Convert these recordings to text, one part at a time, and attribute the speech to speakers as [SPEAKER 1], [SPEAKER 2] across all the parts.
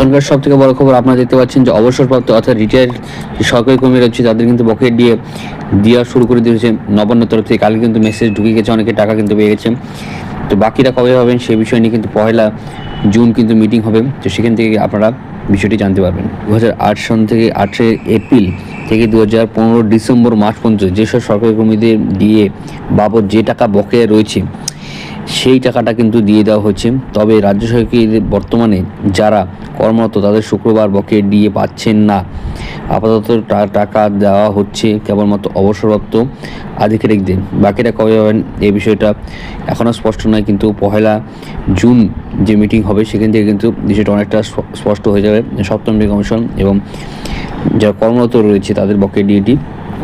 [SPEAKER 1] এখনকার সব থেকে বড় খবর আপনারা দেখতে পাচ্ছেন যে অবসরপ্রাপ্ত অর্থাৎ রিটায়ার্ড সরকারি কর্মী রয়েছে তাদের কিন্তু বকেয়া দেওয়া শুরু করে দিয়েছে নবান্নের তরফ থেকে। কালকে কিন্তু মেসেজ ঢুকে গেছে, অনেকে টাকা কিন্তু পেয়ে গেছে। তো বাকিরা কবে পাবেন সেই বিষয় নিয়ে কিন্তু 1 জুন কিন্তু মিটিং হবে, তো সেখান থেকে আপনারা বিষয়টি জানতে পারবেন। 2008 সন থেকে 8 এপ্রিল থেকে 2015 ডিসেম্বর মাস পর্যন্ত যেসব সরকারি কর্মীদের দিয়ে বাবদ যে টাকা বকেয়া রয়েছে সেই টাকাটা কিন্তু দিয়ে দেওয়া হচ্ছে। তবে রাজ্য সরকারের বর্তমানে যারা কর্মরত তাদের শুক্রবার বকেয়া দিয়ে পাচ্ছেন না। আপাতত টাকা দেওয়া হচ্ছে কেবলমাত্র অবসরপ্রাপ্ত আধিকারিকদের। বাকিরা কবে পাবেন এই বিষয়টা এখনও স্পষ্ট নয়, কিন্তু 1 জুন যে মিটিং হবে সেখান থেকে কিন্তু বিষয়টা অনেকটা স্পষ্ট হয়ে যাবে। সপ্তম পে কমিশন এবং যারা কর্মরত রয়েছে তাদের বকেয়া ডিএটি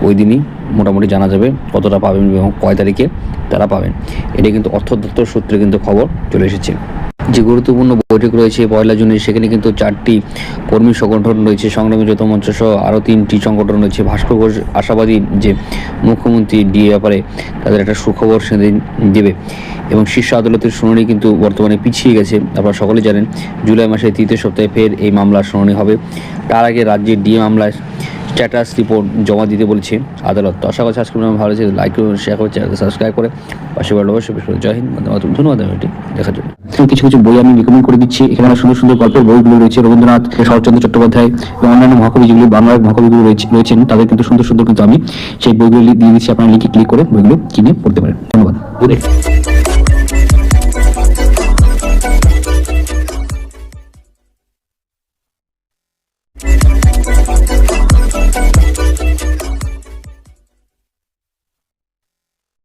[SPEAKER 1] ওই দিনই মোটামুটি জানা যাবে কতটা পাবেন এবং কয় তারিখে তারা পাবেন। এটা কিন্তু অর্থ দপ্তর সূত্রে কিন্তু খবর চলে এসেছে। যে গুরুত্বপূর্ণ বৈঠক রয়েছে 1 জুনে, সেখানে কিন্তু 4টি কর্মী সংগঠন রয়েছে, সংগ্রামী যৌথ মঞ্চ সহ আরও 3টি সংগঠন রয়েছে। ভাস্কর ঘোষ আশাবাদী যে মুখ্যমন্ত্রী ডিএ ব্যাপারে তাদের একটা সুখবর সেদিন দেবে এবং শীর্ষ আদালতের শুনানি কিন্তু বর্তমানে পিছিয়ে গেছে। আপনারা সকলেই জানেন জুলাই মাসের 3য় সপ্তাহে ফের এই মামলার শুনানি হবে। তার আগে রাজ্যের ডিএ মামলায় স্ট্যাটাস রিপোর্ট জমা দিতে বলছে আদালত। তো আশা করছি আজকে ভালো লাগছে, লাইক করুন, শেয়ার করুন, চ্যানেলকে সাবস্ক্রাইব করে পাশে বাড়লো অবশ্যই। জয় হিন্দ, ধন্যবাদ এটি দেখার জন্য। কিছু কিছু বই আমি রিকমেন্ড করে দিচ্ছি। এখানে সুন্দর সুন্দর গল্পের বইগুলো রয়েছে। রবীন্দ্রনাথ, শরৎচন্দ্র চট্টোপাধ্যায় এবং অন্যান্য মহাকবি যেগুলো বাংলার মহাকবিগুলো রয়েছেন তাদের কিন্তু সুন্দর সুন্দর কিন্তু আমি সেই বইগুলো দিয়ে দিচ্ছি। আপনারা লিঙ্কে ক্লিক করে বইগুলো কিনে পড়তে পারেন। ধন্যবাদ।